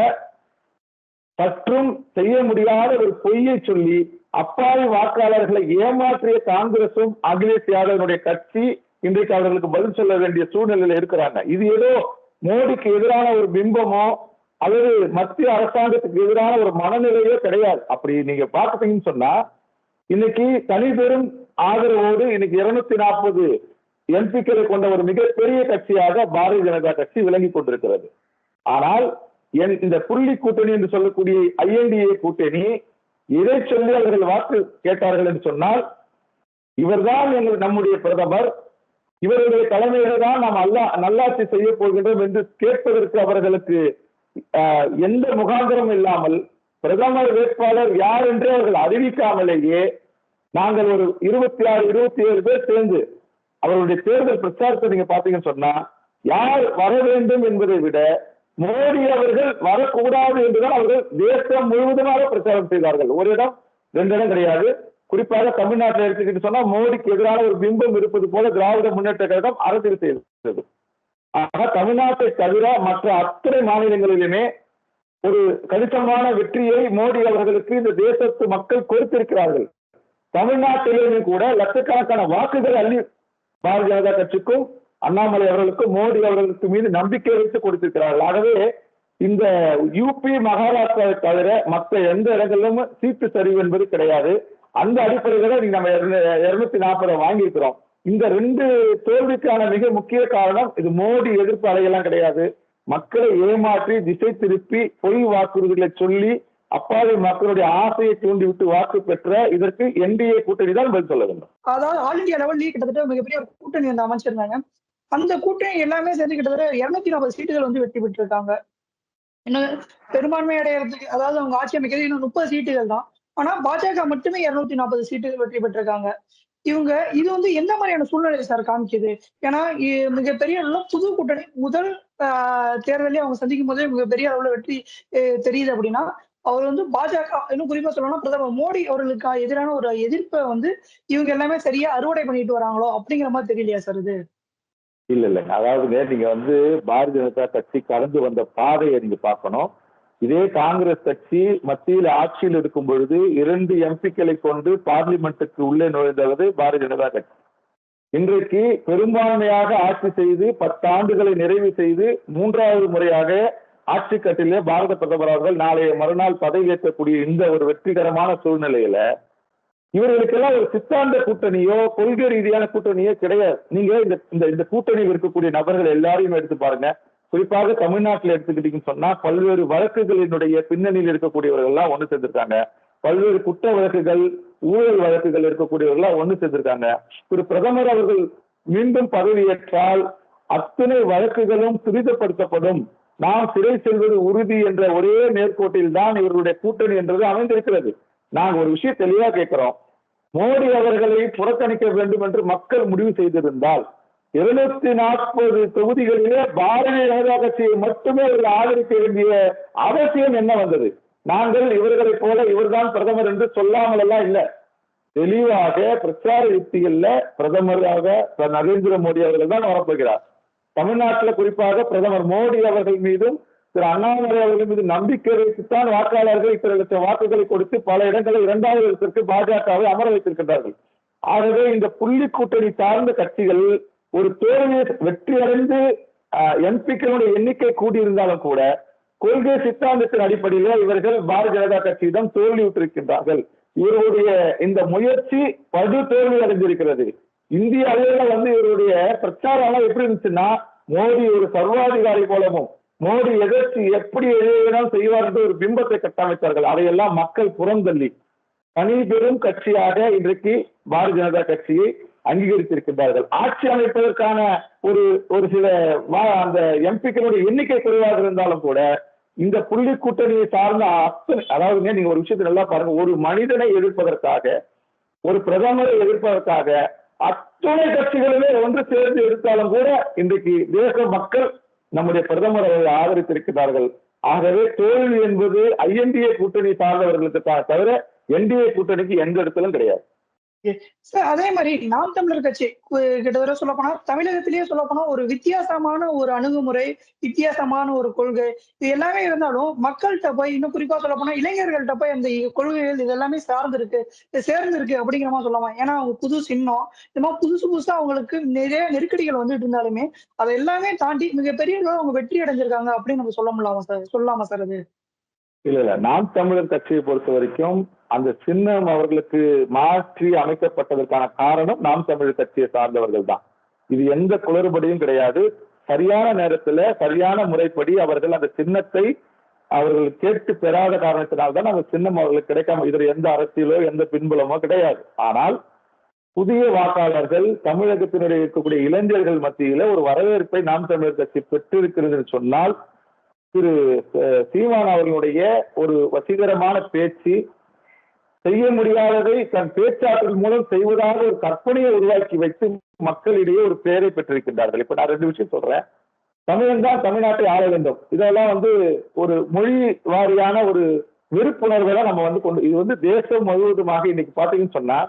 சற்றும் செய்ய முடியாத ஒரு பொய்யை சொல்லி அப்பாவி வாக்காளர்களை ஏமாற்றிய காங்கிரசும் அகிலேஷ் யாதவனுடைய கட்சி இன்றைக்கு அவர்களுக்கு பதில் சொல்ல வேண்டிய சூழ்நிலையில இருக்கிறாங்க. இது ஏதோ மோடிக்கு எதிரான ஒரு பிம்பமோ அல்லது மத்திய அரசாங்கத்துக்கு எதிரான ஒரு மனநிலையோ கிடையாது. அப்படி நீங்க பார்த்துட்டீங்கன்னு சொன்னா இன்னைக்கு தனி பெரும் ஆதரவோடு இன்னைக்கு 240 எம்பிக்களை கொண்ட ஒரு மிகப்பெரிய கட்சியாக பாரதிய ஜனதா கட்சி விளங்கி கொண்டிருக்கிறது. ஆனால் இந்த புள்ளி கூட்டணி என்று சொல்லக்கூடிய INDA கூட்டணி இதை சொல்லி அவர்கள் வாக்கு கேட்டார்கள் என்று சொன்னால், இவர்தான் நம்முடைய பிரதமர், இவருடைய தலைமையில தான் நாம் நல்லாட்சி செய்ய போகின்றோம் என்று கேட்பதற்கு அவர்களுக்கு எந்த முகாந்திரம் இல்லாமல் பிரதமர் வேட்பாளர் யார் என்று அவர்கள் அறிவிக்காமலேயே நாங்கள் ஒரு 26-27 பேர் சேர்ந்து அவர்களுடைய தேர்தல் பிரச்சாரத்தை நீங்க பாத்தீங்கன்னு சொன்னா யார் வர வேண்டும் என்பதை விட மோடி அவர்கள் வரக்கூடாது என்றுதான் அவர்கள் தேசம் முழுவதுமாக பிரச்சாரம் செய்தார்கள். ஒரு இடம் 2 இடம் கிடையாது. குறிப்பாக தமிழ்நாட்டில் எடுத்துக்கிட்டு சொன்னா மோடிக்கு எதிரான ஒரு பிம்பம் இருப்பது போல திராவிட முன்னேற்ற கழகம் அரசியல் செய்தது. ஆக தமிழ்நாட்டை தவிர மற்ற அத்தனை மாநிலங்களிலுமே ஒரு கணிசமான வெற்றியை மோடி அவர்களுக்கு இந்த தேசத்து மக்கள் கொடுத்திருக்கிறார்கள். தமிழ்நாட்டிலுமே கூட லட்சக்கணக்கான வாக்குகள் அள்ளி பாரதிய ஜனதா கட்சிக்கும் அண்ணாமலை அவர்களுக்கும் மோடி அவர்களுக்கு மீது நம்பிக்கை வைத்து கொடுத்திருக்கிறார்கள். ஆகவே இந்த யூபி மகாராஷ்டிராவை தவிர மற்ற எந்த இடங்களிலும் சீட்டு சரிவு என்பது கிடையாது. அந்த அடிப்படையில நீங்க நம்ம 240 வாங்கியிருக்கிறோம். இந்த 2 தோல்விக்கான மிக முக்கிய காரணம் இது மோடி எதிர்ப்பு அலையெல்லாம் கிடையாது. மக்களை ஏமாற்றி திசை திருப்பி பொய் வாக்குறுதிகளை சொல்லி அப்பாவி மக்களுடைய ஆசையை தூண்டிவிட்டு வாக்கு பெற்ற இதற்கு என்டிஏ கூட்டணி தான் பதில் சொல்ல வேண்டும். அதாவது ஆல் இந்தியா லெவல்லயே கிட்டத்தட்ட மிகப்பெரிய ஒரு கூட்டணி வந்து அமைச்சிருந்தாங்க. அந்த கூட்டணி எல்லாமே சேர்ந்து கிட்டத்தட்ட 240 சீட்டுகள் வந்து வெற்றி பெற்றிருக்காங்க. இன்னும் பெரும்பான்மை அடையறதுக்கு, அதாவது அவங்க ஆட்சி அமைக்கிறது இன்னும் 30 சீட்டுகள் தான். ஆனா பாஜக மட்டுமே 240 சீட்டுகள் வெற்றி பெற்றிருக்காங்க. இது வந்து எந்த மாதிரியான சூழ்நிலை சார் காமிக்குது? ஏன்னா மிகப்பெரிய அளவுல புது கூட்டணி முதல் தேர்தலே அவங்க சந்திக்கும் போதே மிகப்பெரிய அளவுல வெற்றி தெரியுது அப்படின்னா, அவர் வந்து பாஜக, இன்னும் குறிப்பா சொல்லணும்னா பிரதமர் மோடி அவர்களுக்கு எதிரான ஒரு எதிர்ப்பை வந்து இவங்க எல்லாமே சரியா அறுவடை பண்ணிட்டு வராங்களோ அப்படிங்கிற மாதிரி தெரியலையா சார் இது? இல்லைங்க. அதாவது நீங்க வந்து பாரதிய ஜனதா கட்சி கடந்து வந்த பாதையை நீங்க பார்க்கணும். இதே காங்கிரஸ் கட்சி மத்தியில் ஆட்சியில் இருக்கும் பொழுது 2 எம்பிக்களை கொண்டு பார்லிமெண்ட்டுக்கு உள்ளே நுழைந்தது பாரதிய ஜனதா கட்சி. இன்றைக்கு பெரும்பான்மையாக ஆட்சி செய்து 10 ஆண்டுகளை நிறைவு செய்து 3வது முறையாக ஆட்சி கட்டிலே பாரத பிரதமர் அவர்கள் நாளைய மறுநாள் பதவியேற்கக்கூடிய இந்த ஒரு வெற்றிகரமான சூழ்நிலையில இவர்களுக்கெல்லாம் ஒரு சித்தாந்த கூட்டணியோ கொள்கை ரீதியான கூட்டணியோ கிடையாது. நீங்க இந்த கூட்டணியில் இருக்கக்கூடிய நபர்கள் எல்லாரையும் எடுத்து பாருங்க. குறிப்பாக தமிழ்நாட்டில் எடுத்துக்கிட்டீங்கன்னு சொன்னா பல்வேறு வழக்குகளினுடைய பின்னணியில் இருக்கக்கூடியவர்கள் எல்லாம் ஒண்ணு சேர்ந்திருக்காங்க. பல்வேறு குற்ற வழக்குகள், ஊழல் வழக்குகள் இருக்கக்கூடியவர்கள் எல்லாம் ஒண்ணு சேர்ந்திருக்காங்க. ஒரு பிரதமர் அவர்கள் மீண்டும் பதவியேற்றால் அத்தனை வழக்குகளும் துரிதப்படுத்தப்படும், நாம் சிறை செல்வது உறுதி என்ற ஒரே நேர்கோட்டில் தான் இவர்களுடைய கூட்டணி என்றது அமைந்திருக்கிறது. நாங்க ஒரு விஷயம் தெளிவா கேட்கிறோம். மோடி அவர்களை புறக்கணிக்க வேண்டும் என்று மக்கள் முடிவு செய்திருந்தால் 240 தொகுதிகளிலே பாரதிய ஜனதா கட்சியை மட்டுமே ஆதரிக்க வேண்டிய அவசியம் என்ன வந்தது? நாங்கள் இவர்களைப் போல இவர்தான் பிரதமர் என்று சொல்லாமல் எல்லாம் இல்ல. தெளிவாக பிரச்சார யுக்திகள்ல பிரதமராக நரேந்திர மோடி அவர்கள் தான் வரப்போகிறார். தமிழ்நாட்டில் குறிப்பாக பிரதமர் மோடி அவர்கள் மீதும் திரு அண்ணாமலை அவர்கள் மீது நம்பிக்கை வைத்துத்தான் வாக்காளர்கள் இத்தனை லட்சம் வாக்குகளை கொடுத்து பல இடங்களில் 2வது இடத்திற்கு பாஜகவை அமர வைத்திருக்கின்றார்கள். ஆகவே இந்த புள்ளி கூட்டணி சார்ந்த கட்சிகள் ஒரு தோல்வியை வெற்றி அடைந்து எம்பிக்களுடைய எண்ணிக்கை கூடியிருந்தாலும் கூட கொள்கை சித்தாந்தத்தின் அடிப்படையில் இவர்கள் பாரதிய ஜனதா கட்சியிடம் தோல்வியுற்றிருக்கின்றார்கள். இவருடைய இந்த முயற்சி படு தோல்வி அடைந்திருக்கிறது. இந்திய அளவில் வந்து இவருடைய பிரச்சாரம் எப்படி இருந்துச்சுன்னா, மோடி ஒரு சர்வாதிகாரி போலவும் மோடி எதிர்த்து எப்படி எதிராலும் செய்வார் என்று ஒரு பிம்பத்தை கட்டமைத்தார்கள். அதையெல்லாம் மக்கள் புறந்தள்ளி தனி பெரும் கட்சியாக இன்றைக்கு பாரதிய ஜனதா கட்சியை அங்கீகரித்திருக்கின்றார்கள். ஆட்சி அமைப்பதற்கான ஒரு சில அந்த எம்பிக்களுடைய எண்ணிக்கை குறைவாக இருந்தாலும் கூட இந்த புள்ளி கூட்டணியை சார்ந்த அதாவது நீங்க ஒரு விஷயத்தை நல்லா பாருங்க. ஒரு மனிதனை எதிர்ப்பதற்காக, ஒரு பிரதமரை எதிர்ப்பதற்காக அத்தனை கட்சிகளுமே ஒன்று சேர்ந்து எடுத்தாலும் கூட இன்றைக்கு தேச மக்கள் நம்முடைய பிரதமர் அவர்களை ஆதரித்திருக்கிறார்கள். ஆகவே தோல்வி என்பது ஐஎன்டிஏ கூட்டணி சார்ந்தவர்களுக்கு தவிர என்டிஏ கூட்டணிக்கு எந்த இடத்திலும் கிடையாது. சார், அதே மாதிரி நாம் தமிழர் கட்சி கிட்டத்தட்ட சொல்ல போனா தமிழகத்திலேயே சொல்ல போனா ஒரு வித்தியாசமான ஒரு அணுகுமுறை, வித்தியாசமான ஒரு கொள்கை, இது எல்லாமே இருந்தாலும் மக்கள்கிட்ட போய், இன்னும் குறிப்பா சொல்ல போனா இளைஞர்கள்ட்ட போய் அந்த கொள்கைகள் இது எல்லாமே சேர்ந்திருக்கு அப்படிங்கிற மாதிரி சொல்லலாமா? ஏன்னா அவங்க புது சின்னம், இந்த மாதிரி புதுசா அவங்களுக்கு நிறைய நெருக்கடிகள் வந்துட்டு இருந்தாலுமே அதை எல்லாமே தாண்டி மிகப்பெரிய அளவு அவங்க வெற்றி அடைஞ்சிருக்காங்க அப்படின்னு நம்ம சொல்லலாமா சார் அது? இல்ல, நாம் தமிழர் கட்சியை பொறுத்த வரைக்கும் அந்த சின்னம் அவர்களுக்கு மாற்றி அமைக்கப்பட்டதற்கான காரணம் நாம் தமிழர் கட்சியை சார்ந்தவர்கள் தான். இது எந்த குளறுபடியும் கிடையாது. சரியான நேரத்துல சரியான முறைப்படி அவர்கள் அந்த சின்னத்தை அவர்கள் கேட்டு பெறாத காரணத்தினால்தான் அந்த சின்னம் அவர்களுக்கு கிடைக்காம, இதில் எந்த அரசியலோ எந்த பின்புலமோ கிடையாது. ஆனால் புதிய வாக்காளர்கள் தமிழகத்தினுடைய இருக்கக்கூடிய இளைஞர்கள் மத்தியில ஒரு வரவேற்பை நாம் தமிழர் கட்சி பெற்றிருக்கிறது சொன்னால், திரு சீமான் அவர்களுடைய ஒரு வசீகரமான பேச்சு, செய்ய முடியாததை தன் பேச்சாற்றல் மூலம் செய்வதாக ஒரு கற்பனையை உருவாக்கி வைத்து மக்களிடையே ஒரு பெயரை பெற்றிருக்கின்றார்கள். இப்ப நான் 2 விஷயம் சொல்றேன். தமிழன்தான் தமிழ்நாட்டை ஆள வேண்டும், இதெல்லாம் வந்து ஒரு மொழி வாரியான ஒரு வெறுப்புணர்வை தான் நம்ம வந்து இது தேசம் முழுவதுமாக இன்னைக்கு பாத்தீங்கன்னு சொன்னா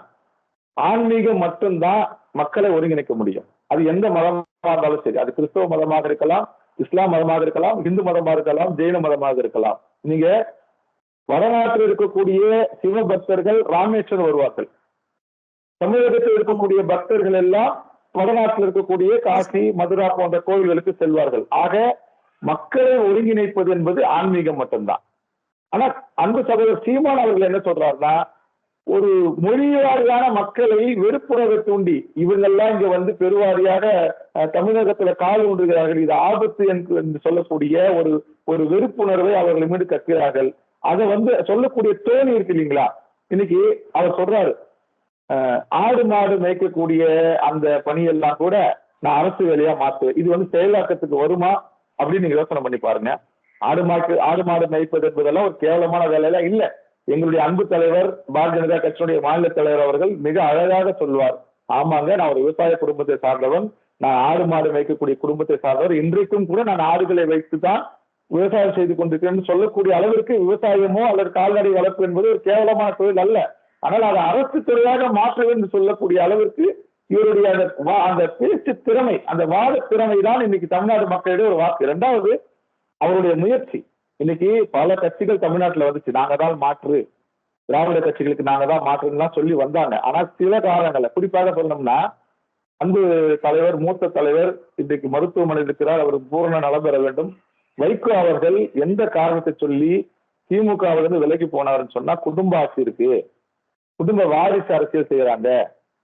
ஆன்மீகம் மட்டும்தான் மக்களை ஒருங்கிணைக்க முடியும். அது எந்த மதமாக இருந்தாலும் சரி, அது கிறிஸ்தவ மதமாக இருக்கலாம், இஸ்லாம் மதமாக இருக்கலாம், இந்து மதமாக இருக்கலாம், ஜெயின மதமாக இருக்கலாம். நீங்க வடநாட்டில் இருக்கக்கூடிய சிவ பக்தர்கள் ராமேஸ்வரம் வருவார்கள். தமிழகத்தில் இருக்கக்கூடிய பக்தர்கள் எல்லாம் வடநாட்டில் இருக்கக்கூடிய காசி, மதுரா போன்ற கோவில்களுக்கு செல்வார்கள். ஆக மக்களை ஒருங்கிணைப்பது என்பது ஆன்மீகம் மட்டும்தான். ஆனா அன்பு சகோதரர் சீமான் அவர்கள் என்ன சொல்றாருன்னா, ஒரு மொழிவாரியான மக்களை வெறுப்புணர்வை தூண்டி இவங்கெல்லாம் இங்க வந்து பெருவாரியாக தமிழகத்துல கால் ஊன்றுகிறார்கள், இது ஆபத்து என்று சொல்லக்கூடிய ஒரு ஒரு வெறுப்புணர்வை அவர்கள் மீது கற்கிறார்கள். அதை வந்து சொல்லக்கூடிய தோணி இருக்கு இல்லைங்களா? இன்னைக்கு அவர் சொல்றாரு, ஆடு மாடு மேய்க்கக்கூடிய அந்த பணியெல்லாம் கூட நான் அரசு வேலையா மாத்துவேன். இது வந்து செயலாக்கத்துக்கு வருமா அப்படின்னு நீங்க யோசனை பண்ணி பாருங்க. ஆடு மாடு மேய்ப்பது என்பதெல்லாம் ஒரு கேவலமான வேலையெல்லாம் இல்ல. எங்களுடைய அன்பு தலைவர் பாரதிய ஜனதா கட்சியினுடைய மாநில தலைவர் அவர்கள் மிக அழகாக சொல்வார், ஆமாங்க நான் ஒரு விவசாய குடும்பத்தை சார்ந்தவன், நான் ஆடு மாடு மேய்க்கக்கூடிய குடும்பத்தை சார்ந்தவர், இன்றைக்கும் கூட நான் ஆடுகளை வைத்துதான் விவசாயம் செய்து கொண்டிருக்கிறேன் சொல்லக்கூடிய அளவிற்கு விவசாயமோ அல்லது கால்நடை வளர்ப்பு என்பது ஒரு கேவலமான தொழில் அல்ல. ஆனால் அதை அரசு துறையாக மாற்ற வேண்டும் சொல்லக்கூடிய அளவிற்கு இவருடைய அந்த பேச்சு திறமை, அந்த வாத திறமை தான் இன்னைக்கு தமிழ்நாடு மக்களிடையே ஒரு வாக்கு. இரண்டாவது அவருடைய முயற்சி. இன்னைக்கு பல கட்சிகள் தமிழ்நாட்டுல வந்துச்சு, நாங்க தான் மாற்று, திராவிட கட்சிகளுக்கு நாங்க தான் மாற்றுன்னு சொல்லி வந்தாங்க. ஆனா சில காரணங்கள்ல, குறிப்பாக சொல்லணும்னா அன்பு தலைவர் மூத்த தலைவர் இன்றைக்கு மருத்துவமனையில் இருக்கிறார், அவர் பூரண நலம் பெற வேண்டும். வைகோ அவர்கள் எந்த காரணத்தை சொல்லி திமுக விலகி போனார்னு சொன்னா, குடும்ப ஆட்சி இருக்கு, குடும்ப வாரிசு அரசியல் செய்யறாங்க,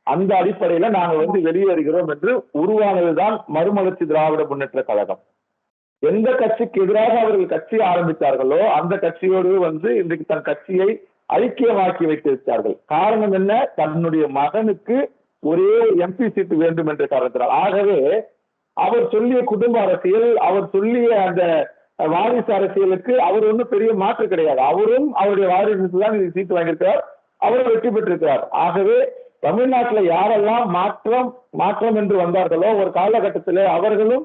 அந்த அடிப்படையில நாங்க வந்து வெளியேறுகிறோம் என்று உருவானதுதான் மறுமலர்ச்சி திராவிட முன்னேற்ற கழகம். எந்த கட்சிக்கு எதிராக அவர்கள் கட்சி ஆரம்பித்தார்களோ அந்த கட்சியோடு வந்து இன்றைக்கு தன் கட்சியை ஐக்கியமாக்கி வைத்திருக்கிறார்கள். காரணம் என்ன? தன்னுடைய மகனுக்கு ஒரே எம்பி சீட்டு வேண்டும் என்ற காரணத்தினால். ஆகவே அவர் சொல்லிய குடும்ப அரசியல், அவர் சொல்லிய அந்த வாரிசு அரசியலுக்கு அவர் ஒன்றும் பெரிய மாற்று கிடையாது. அவரும் அவருடைய வாரிசுக்கு தான் சீட்டு வாங்கியிருக்கிறார், அவரும் வெற்றி பெற்றிருக்கிறார். ஆகவே தமிழ்நாட்டில் யாரெல்லாம் மாற்றம் என்று வந்தார்களோ ஒரு காலகட்டத்தில் அவர்களும்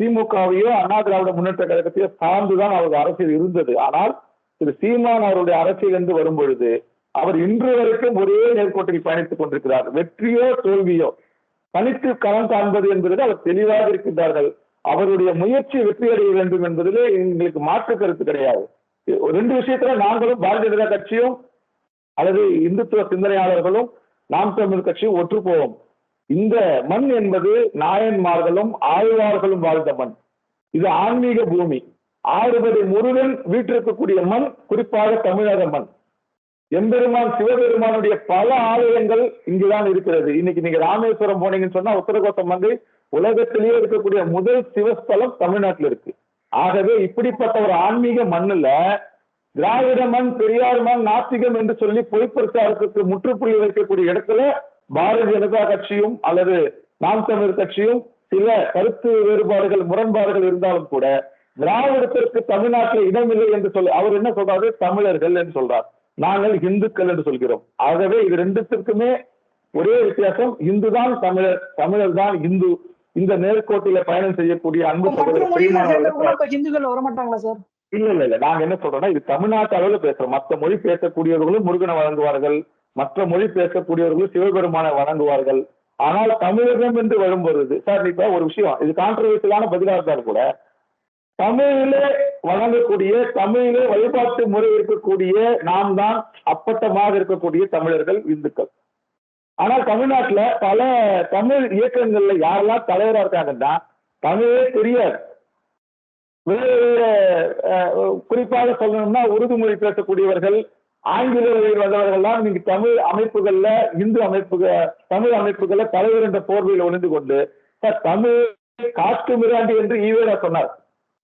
திமுகவையோ அண்ணா திராவிட முன்னேற்ற கழகத்தையோ சார்ந்துதான் அவருடைய அரசியல் இருந்தது. ஆனால் திரு சீமான் அவருடைய அரசியல் என்று வரும்பொழுது அவர் இன்று வரைக்கும் ஒரே நேர்கோட்டில் பயணித்துக் கொண்டிருக்கிறார். வெற்றியோ தோல்வியோ தனித்து களம் காண்பது என்பதில் அவர் தெளிவாக இருக்கின்றார்கள். அவருடைய முயற்சி வெற்றி அடைய வேண்டும் என்பதிலே எங்களுக்கு மாற்று கருத்து கிடையாது. ரெண்டு விஷயத்துல நாங்களும் பாரதிய ஜனதா கட்சியும் அல்லது இந்துத்துவ சிந்தனையாளர்களும் நாம் தமிழ் கட்சியும் ஒற்று போவோம். இந்த மண் என்பது நாயன்மார்களும் ஆழ்வார்களும் வாழ்ந்த மண். இது ஆன்மீக பூமி. ஆறுபடை முருகன் வீற்றிருக்கக்கூடிய மண், குறிப்பாக தமிழக மண். எம்பெருமான் சிவபெருமானுடைய பல ஆலயங்கள் இங்குதான் இருக்கிறது. இன்னைக்கு நீங்க ராமேஸ்வரம் போனீங்கன்னு சொன்னா உத்தரகோசம் வந்து உலகத்திலேயே இருக்கக்கூடிய முதல் சிவஸ்தலம் தமிழ்நாட்டில் இருக்கு. ஆகவே இப்படிப்பட்ட ஒரு ஆன்மீக மண்ணுல திராவிட மண், பெரியார் மண், நாத்திகம் என்று சொல்லி பொய்ப்பிரச்சாரத்துக்கு முற்றுப்புள்ளி வைக்கக்கூடிய இடத்துல பாரதிய ஜனதா கட்சியும் அல்லது நாம் தமிழர் கட்சியும் சில கருத்து வேறுபாடுகள், முரண்பாடுகள் இருந்தாலும் கூட திராவிடத்திற்கு தமிழ்நாட்டில் இடமில்லை என்று சொல்லி அவர் என்ன சொல்றாரு? தமிழர்கள் என்று சொல்றார், நாங்கள் இந்துக்கள் என்று சொல்கிறோம். ஆகவே இது ரெண்டுத்திற்குமே ஒரே வித்தியாசம், இந்து தான் தமிழர், தமிழர் தான் இந்து. இந்த நேர்கோட்டில பயணம் செய்யக்கூடிய அன்பு சகோதரர் இந்துக்கள் வரமாட்டாங்களா சார்? இல்ல நாங்க என்ன சொல்றோம்னா, இது தமிழ்நாட்டு அளவில் பேசுறோம். மற்ற மொழி பேசக்கூடியவர்களும் முருகனை வழங்குவார்கள், மற்ற மொழி பேசக்கூடியவர்களும் சிவபெருமானை வணங்குவார்கள். ஆனால் தமிழகம் என்று வரும்பொழுது சார், இப்ப ஒரு விஷயம், இது கான்ட்ரவர்சியலான பதிலாக இருந்தாலும் கூட தமிழிலே வழங்கக்கூடிய, தமிழிலே வழிபாட்டு முறை இருக்கக்கூடிய நாம் தான் அப்பட்டமாக இருக்கக்கூடிய தமிழர்கள், இந்துக்கள். ஆனால் தமிழ்நாட்டுல பல தமிழ் இயக்கங்கள்ல யாரெல்லாம் தலைவரா இருக்காங்கன்னா தமிழே தெரியாது. குறிப்பாக சொல்லணும்னா உருது மொழி பேசக்கூடியவர்கள், ஆங்கில வழியில் வந்தவர்கள்லாம் இன்னைக்கு தமிழ் அமைப்புகள்ல, இந்து அமைப்புகள், தமிழ் அமைப்புகள்ல தலைவர் என்ற போர்வையில் ஒளிந்து கொண்டு தமிழ் காட்டு மிராண்டி என்று ஈவேரா சொன்னார்.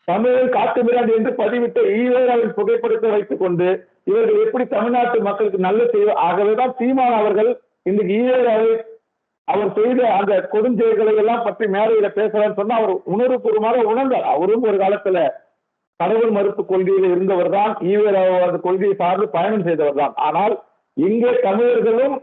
தமிழை காட்டு மிராண்டி என்று பதிவிட்ட ஈவேராவின் புகைப்படத்தை வைத்துக் கொண்டு இவர்கள் எப்படி தமிழ்நாட்டு மக்களுக்கு நல்ல செய்வார். ஆகவேதான் சீமான் அவர்கள் இன்றைக்கு ஈவேராவை அவர் செய்த அந்த கொடுஞ்செயல்களை எல்லாம் பற்றி மேலையில பேசலாம்னு சொன்னா அவர் உணர்வுபூர்வமாக உணர்ந்தார். அவரும் ஒரு காலத்துல கடவுள் மறுப்பு கொள்கையில இருந்தவர் தான், ஈவேராவாத கொள்கையை சார்ந்து பயணம் செய்தவர் தான். ஆனால் இங்கே தமிழர்களும்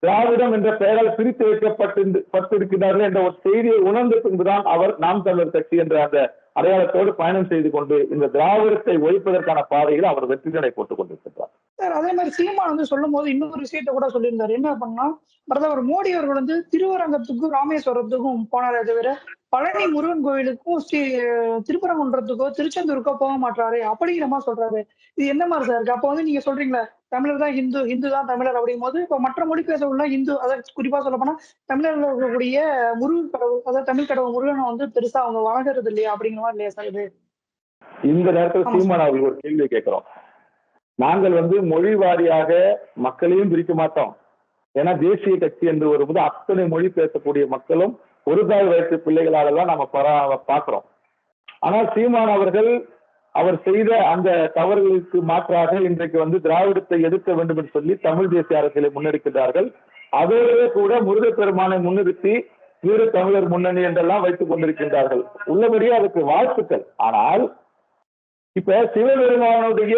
திராவிடம் என்ற பெயரால் பிரித்து வைக்கப்பட்டிருக்கிறார்கள் என்ற ஒரு செய்தியை உணர்ந்த பின்புதான் அவர் நாம் தமிழர் கட்சி என்ற அந்த அடையாளத்தோடு பயணம் செய்து கொண்டு இந்த திராவிடத்தை ஒழிப்பதற்கான பாதையில் அவர் வெற்றிகளை போட்டுக் கொண்டிருக்கிறார். சார், அதே மாதிரி சீமான் வந்து சொல்லும் போது இன்னொரு விஷயத்தை கூட சொல்லியிருந்தாரு. என்ன பண்ணா, பிரதமர் மோடி அவர்கள் வந்து திருவரங்கத்துக்கும் ராமேஸ்வரத்துக்கும் போனாரே தவிர பழனி முருகன் கோயிலுக்கும் திருப்பரங்குன்றத்துக்கோ திருச்செந்தூருக்கோ போக மாட்டாரு அப்படிங்கிற மாதிரி சொல்றாரு. இது என்ன மாதிரி சார் இருக்கு? அப்ப வந்து நீங்க சொல்றீங்களா தமிழர் தான் ஹிந்து, ஹிந்து தான் தமிழர் அப்படிங்கும் போது இப்ப மற்ற மொழி பேச உள்ள இந்து, அதாவது குறிப்பா சொல்ல போனா தமிழர்கள் இருக்கக்கூடிய முருகன் கடவுள், அதாவது தமிழ் கடவுள் முருகனை வந்து பெருசா அவங்க வணங்குறது இல்லையா அப்படிங்கிற மாதிரி இல்லையா சார் இது? இந்த நேரத்தில் ஆமா சார். சீமான் அவர்கள் ஒரு கேள்வி கேட்கிறோம். நாங்கள் மொழி வாரியாக மக்களையும் பிரிக்க மாட்டோம். ஏன்னா தேசிய கட்சி என்று வரும்போது அத்தனை மொழி பேசக்கூடிய மக்களும் ஒரு தாய் வயிற்று பிள்ளைகளாலதான் நம்ம பார்க்கிறோம். ஆனால் சீமான் அவர்கள் அவர் செய்த அந்த தவறுகளுக்கு மாற்றாக இன்றைக்கு திராவிடத்தை எதிர்க்க வேண்டும் என்று சொல்லி தமிழ் தேசிய அரசியலை முன்னெடுக்கிறார்கள். அதோடவே கூட முருகப்பெருமானை முன்னிறுத்தி வீர தமிழர் முன்னணி என்றெல்லாம் வைத்துக் கொண்டிருக்கின்றார்கள். உள்ளபடியே அதுக்கு வாழ்த்துக்கள். ஆனால் இப்ப சிவபெருமானுடைய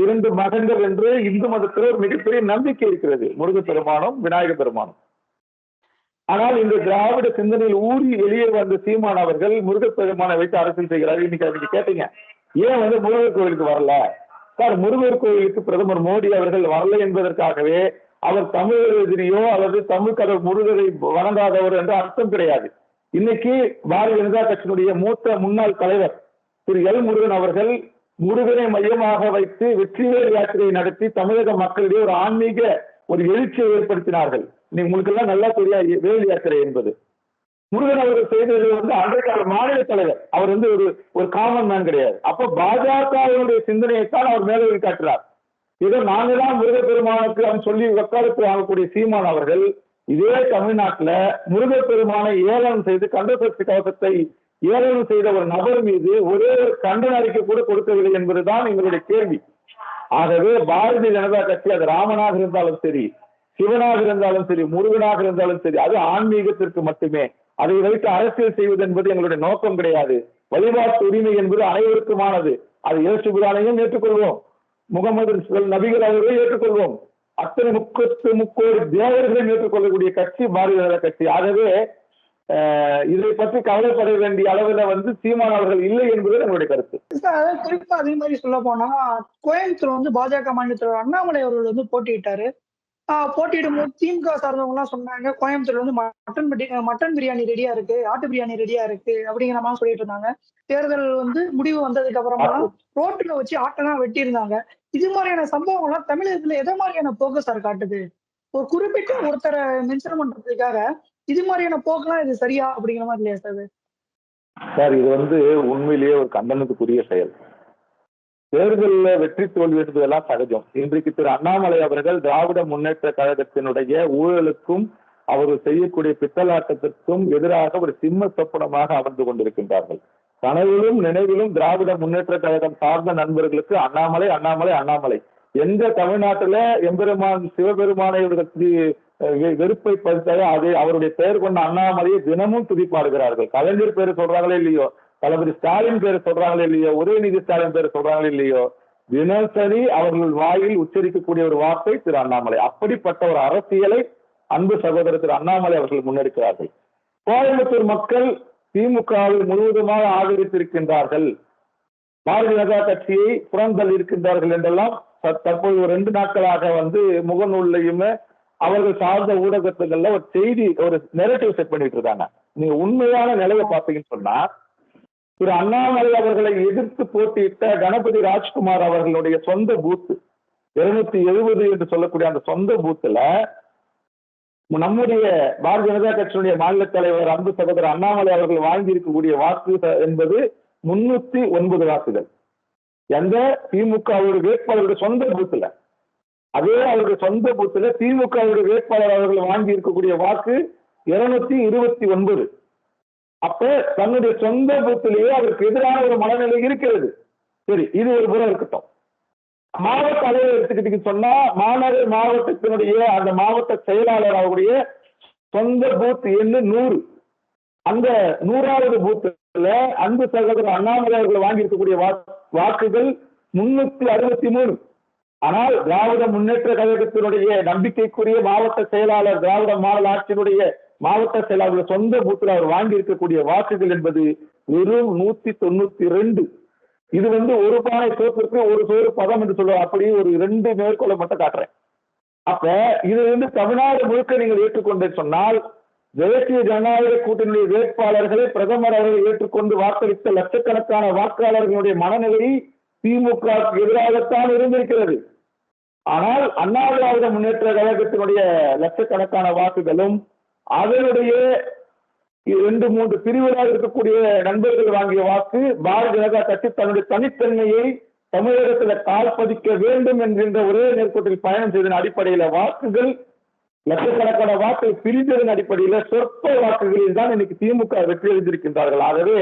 2 மகன்கள் என்று இந்து மதத்தில் ஒரு மிகப்பெரிய நம்பிக்கை இருக்கிறது, முருகப்பெருமானும் விநாயக பெருமானும். ஆனால் இந்த திராவிட சிந்தனையில் ஊறி வெளியே வந்த சீமான் அவர்கள் முருகப்பெருமானை வைத்து அரசியல் செய்கிறார். இன்னைக்கு அதுக்கு கேட்டீங்க, ஏன் முருகர் கோயிலுக்கு வரல சார்? முருகர் கோயிலுக்கு பிரதமர் மோடி அவர்கள் வரல என்பதற்காகவே அவர் தமிழர் எதிரியோ அல்லது தமிழ் கடவுள் முருகரை வணங்காதவர் என்ற அர்த்தம் கிடையாது. இன்னைக்கு பாரதிய ஜனதா கட்சியினுடைய மூத்த முன்னாள் தலைவர் திரு எல் முருகன் அவர்கள் முருகனை மையமாக வைத்து வெற்றிவேல் யாத்திரையை நடத்தி தமிழக மக்களிடையே ஒரு ஆன்மீக ஒரு எழுச்சியை ஏற்படுத்தினார்கள். உங்களுக்கு எல்லாம் நல்லா தெரியாது வேல் யாத்திரை என்பது. முருகன் அவர்கள் செய்தது அன்றைக்கு அவர் மாநில தலைவர், அவர் ஒரு காமன் மேன் கிடையாது. அப்ப பாஜகவினுடைய சிந்தனையைத்தான் அவர் மேலே காட்டுறார். இதை நாங்க தான் முருகப்பெருமானுக்கு அவன் சொல்லி வக்காலத்து வாங்கக்கூடிய சீமான் அவர்கள் இதே தமிழ்நாட்டுல முருகப்பெருமானை ஏளனம் செய்து கந்தசஷ்டி கவசத்தை ஏளனம் செய்த ஒரு நபர் மீது ஒரே ஒரு கண்டன அறிக்கை கூட கொடுக்கவில்லை என்பதுதான் எங்களுடைய கேள்வி. ஆகவே பாரதிய ஜனதா கட்சி அது ராமனாக இருந்தாலும் சரி, சிவனாக இருந்தாலும் சரி, முருகனாக இருந்தாலும் சரி, அது ஆன்மீகத்திற்கு மட்டுமே. அதை வைத்து அரசியல் செய்வது என்பது எங்களுடைய நோக்கம் கிடையாது. வழிபாட்டு உரிமை என்பது அனைவருக்குமானது. அது இயேசுபிரானையும் ஏற்றுக்கொள்வோம், முகமது நபிகள் அவர்களை ஏற்றுக்கொள்வோம், அத்தனை முக்கோடி தேவர்களையும் ஏற்றுக்கொள்ளக்கூடிய கட்சி பாரதிய ஜனதா கட்சி. ஆகவே இதை பற்றி கவலைப்பட வேண்டிய அளவில் சீமான் அவர்கள் இல்லை என்பது நம்மளுடைய கருத்து. குறிப்பா அதே மாதிரி சொல்ல போனா கோயம்புத்தூர் பாஜக மாநில தலைவர் அண்ணாமலை அவர்கள் போட்டியிட்டாரு. போட்டியிடும் போது திமுக சார்ந்தவங்க எல்லாம் சொன்னாங்க, கோயம்புத்தூர்ல மட்டன் பிரியாணி ரெடியா இருக்கு, ஆட்டு பிரியாணி ரெடியா இருக்கு அப்படிங்கிற மாதிரி சொல்லிட்டு இருந்தாங்க. தேர்தல் முடிவு வந்ததுக்கு அப்புறமா ரோட்டுல வச்சு ஆட்டெல்லாம் வெட்டி இருந்தாங்க. இது மாதிரியான சம்பவங்கள்லாம் தமிழகத்துல எதை மாதிரியான போக்கு சார் காட்டுது? ஒரு குறிப்பிட்ட ஒருத்தரை மென்ஷன் பண்றதுக்காக இது மாதிரியான போக்கெல்லாம் இது சரியா அப்படிங்கிற மாதிரி இல்லையா சார்? சார் இது உண்மையிலேயே ஒரு கண்டனத்துக்குரிய செயல். தேர்தலில் வெற்றி தோல்வி என்பதெல்லாம் சகஜம். இன்றைக்கு திரு அண்ணாமலை அவர்கள் திராவிட முன்னேற்ற கழகத்தினுடைய ஊழலுக்கும் அவர்கள் செய்யக்கூடிய பித்தலாட்டத்திற்கும் எதிராக ஒரு சிம்ம சொப்பனமாக அமர்ந்து கொண்டிருக்கின்றார்கள். கனவிலும் நினைவிலும் திராவிட முன்னேற்ற கழகம் சார்ந்த நண்பர்களுக்கு அண்ணாமலை அண்ணாமலை அண்ணாமலை. எந்த தமிழ்நாட்டுல எம்பெருமான் சிவபெருமானை வெறுப்பை பதித்தாலே அது அவருடைய பெயர் கொண்ட அண்ணாமலையை தினமும் துதிப்பாடுகிறார்கள். கலைஞர் பேரு சொல்றாங்களே இல்லையோ, தளபதி ஸ்டாலின் பேர் சொல்றாங்களே இல்லையோ, உதயநிதி ஸ்டாலின் பேர் சொல்றாங்களே இல்லையோ, தினசரி அவர்கள் வாயில் உச்சரிக்கக்கூடிய ஒரு வார்த்தை திரு அண்ணாமலை. அப்படிப்பட்ட ஒரு அரசியலை அன்பு சகோதரர் திரு அண்ணாமலை அவர்கள் முன்னெடுக்கிறார்கள். கோயம்புத்தூர் மக்கள் திமுகவை முழுவதுமாக ஆதரித்திருக்கின்றார்கள், பாரதிய ஜனதா கட்சியை புறந்தள்ளி இருக்கின்றார்கள் என்றெல்லாம் தற்போது ஒரு 2 நாட்களாக முகநூல்லையுமே அவர்கள் சார்ந்த ஊடகத்துகள்ல ஒரு செய்தி, ஒரு நெரேட்டிவ் செட் பண்ணிட்டு இருக்காங்க. நீங்க உண்மையான நிலையை பார்த்தீங்கன்னு சொன்னா, திரு அண்ணாமலை அவர்களை எதிர்த்து போட்டியிட்ட கணபதி ராஜ்குமார் அவர்களுடைய சொந்த பூத்து 270 என்று சொல்லக்கூடிய அந்த சொந்த பூத்துல நம்முடைய பாரதிய ஜனதா கட்சியினுடைய மாநில தலைவர் அன்பு சகோதரர் அண்ணாமலை அவர்கள் வாங்கி இருக்கக்கூடிய வாக்கு என்பது 309 வாக்குகள். எந்த திமுகவுடைய வேட்பாளருடைய சொந்த பூத்துல, அதே அவருடைய சொந்த பூத்துல திமுகவுடைய வேட்பாளர் அவர்கள் வாங்கி இருக்கக்கூடிய வாக்கு 229. அப்ப தன்னுடைய சொந்த பூத்திலேயே அவருக்கு எதிரான ஒரு மனநிலை இருக்கிறது. சரி, இது ஒரு புறம் இருக்கட்டும். மாவட்ட அளவில் எடுத்துக்கிட்டீங்கன்னு சொன்னா, மாநகர் மாவட்டத்தினுடைய அந்த மாவட்ட செயலாளர் அவருடைய சொந்த பூத் எண்ணு 100. அந்த 100வது பூத்துல அன்பு சகோதரர் அண்ணாமலை அவர்கள் வாங்கி இருக்கக்கூடிய வாக்குகள் 363. ஆனால் திராவிட முன்னேற்ற கழகத்தினுடைய நம்பிக்கைக்குரிய மாவட்ட செயலாளர், திராவிட மாநில ஆட்சியினுடைய மாவட்ட செயலாளர் சொந்த பூத்தில் அவர் வாங்கி இருக்கக்கூடிய வாக்குகள் என்பது வெறும் 192. இது ஒரு பானை சோப்பிற்கு ஒரு சோறு பதம் என்று சொல்லுவார். அப்படியே ஒரு 2 மேற்கோளை மட்டும் காட்டுறேன். அப்ப இது தமிழ்நாடு முழுக்க நீங்கள் ஏற்றுக்கொண்டே சொன்னால், தேசிய ஜனநாயக கூட்டணியுடைய வேட்பாளர்களை பிரதமர் அவர்கள் ஏற்றுக்கொண்டு வாக்களித்த லட்சக்கணக்கான வாக்காளர்களுடைய மனநிலை திமுக எதிராகத்தான் இருந்திருக்கிறது. ஆனால் அண்ணா திராவிட முன்னேற்ற கழகத்தினுடைய லட்சக்கணக்கான வாக்குகளும் அதனுடைய 2, 3 பிரிவுகளாக இருக்கக்கூடிய நண்பர்கள் வாங்கிய வாக்கு பாரதிய ஜனதா கட்சி தன்னுடைய தனித்தன்மையை தமிழகத்துல கால் பதிக்க வேண்டும் என்கின்ற ஒரே நேர்கோட்டில் பயணம் செய்ததன் அடிப்படையில வாக்குகள் லட்சக்கணக்கான வாக்குகள் பிரிந்ததன் அடிப்படையில சொற்ப வாக்குகளில் தான் இன்னைக்கு திமுக வெற்றி எழுந்திருக்கின்றார்கள். ஆகவே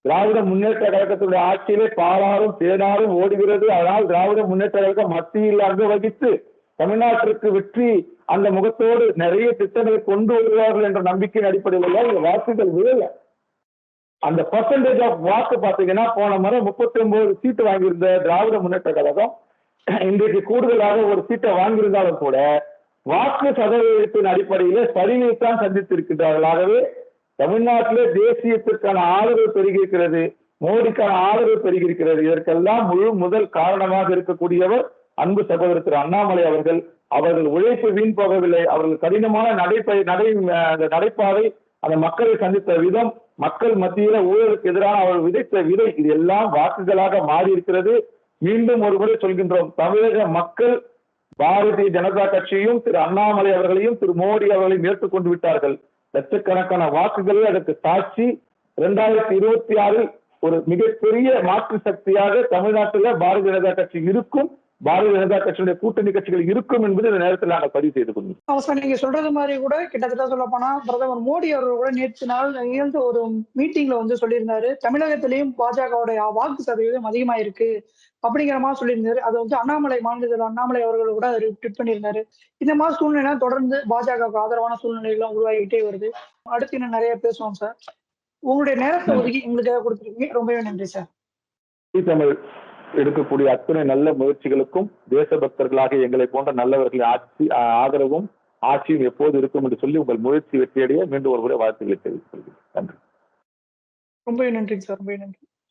திராவிட முன்னேற்ற கழகத்தினுடைய ஆட்சியிலே பாலாரும் தேனாரும் ஓடுகிறது. அதனால் திராவிட முன்னேற்ற கழகம் மத்தியில் அங்கு வகித்து தமிழ்நாட்டிற்கு வெற்றி அந்த முகத்தோடு நிறைய திட்டங்களை கொண்டு வருவார்கள் என்ற நம்பிக்கையின் அடிப்படையில் இந்த வாக்குகள் விழல. அந்த பர்சன்டேஜ் ஆஃப் வாக்கு பாத்தீங்கன்னா போன முறை 39 சீட்டு வாங்கியிருந்த திராவிட முன்னேற்ற கழகம் இன்றைக்கு கூடுதலாக ஒரு சீட்டை வாங்கியிருந்தாலும் கூட வாக்கு சதவீதத்தின் அடிப்படையிலே சரிவைத்தான் சந்தித்திருக்கின்றார்கள். ஆகவே தமிழ்நாட்டிலே தேசியத்திற்கான ஆதரவு பெருகியிருக்கிறது, மோடிக்கான ஆதரவு பெருகியிருக்கிறது. இதற்கெல்லாம் முதல் காரணமாக இருக்கக்கூடியவர் அன்பு சகோதரர் திரு அண்ணாமலை அவர்கள். அவர்கள் உழைப்பு வீண் போகவில்லை. அவர்கள் கடினமான நடைபாதை அந்த மக்களை சந்தித்த விதம், மக்கள் மத்தியில ஊழலுக்கு எதிரான அவர்கள் விதைத்த விதை, இது எல்லாம் வாக்குகளாக மாறி இருக்கிறது. மீண்டும் ஒருமுறை சொல்கின்றோம், தமிழக மக்கள் பாரதிய ஜனதா கட்சியும் திரு அண்ணாமலை அவர்களையும் திரு மோடி அவர்களையும் ஏற்றுக்கொண்டு விட்டார்கள். லட்சக்கணக்கான வாக்குகளே அதற்கு சாட்சி. 2026 ஒரு மிகப்பெரிய மாற்று சக்தியாக தமிழ்நாட்டில் பாரதிய ஜனதா கட்சி இருக்கும், பாரதிய ஜனதா கட்சியுடைய கூட்டணி கட்சிகள் இருக்கும் என்பது இந்த நேரத்தில் நாங்கள் பதிவு செய்து கொண்டோம். அவசரம் நீங்க சொல்றது மாதிரி கூட கிட்டத்தட்ட சொல்ல போனா பிரதமர் மோடி அவர்கள் கூட நேற்று நாள் நிகழ்ந்த ஒரு மீட்டிங்ல வந்து சொல்லியிருந்தாரு, தமிழகத்திலையும் பாஜகவுடைய வாக்கு சதவீதம் அதிகமா இருக்கு அப்படிங்கிற மாதிரி சொல்லியிருந்தாரு. அது வந்து மாநிலத்தில் அண்ணாமலை அவர்கள் கூட ட்விட் பண்ணியிருந்தாரு. இந்த மாதிரி சூழ்நிலை தொடர்ந்து பாஜகவுக்கு ஆதரவான சூழ்நிலைகள்லாம் உருவாகிட்டே வருது. அடுத்து இன்னும் நிறைய பேசுவோம் சார். உங்களுடைய நேரத்தை ஒதுக்கி எங்களுக்காக கொடுத்துருக்கீங்க, ரொம்பவே நன்றி சார். தமிழ் எடுக்கக்கூடிய அத்தனை நல்ல முயற்சிகளுக்கும் தேசபக்தர்களாக எங்களை போன்ற நல்லவர்களின் ஆதரவும் ஆட்சியும் எப்போது இருக்கும் என்று சொல்லி உங்கள் முயற்சி வெற்றியடைய மீண்டும் ஒரு முறை வாழ்த்துக்களை தெரிவித்துக் கொள்கிறேன். நன்றி. ரொம்பவே நன்றி சார், ரொம்பவே நன்றி.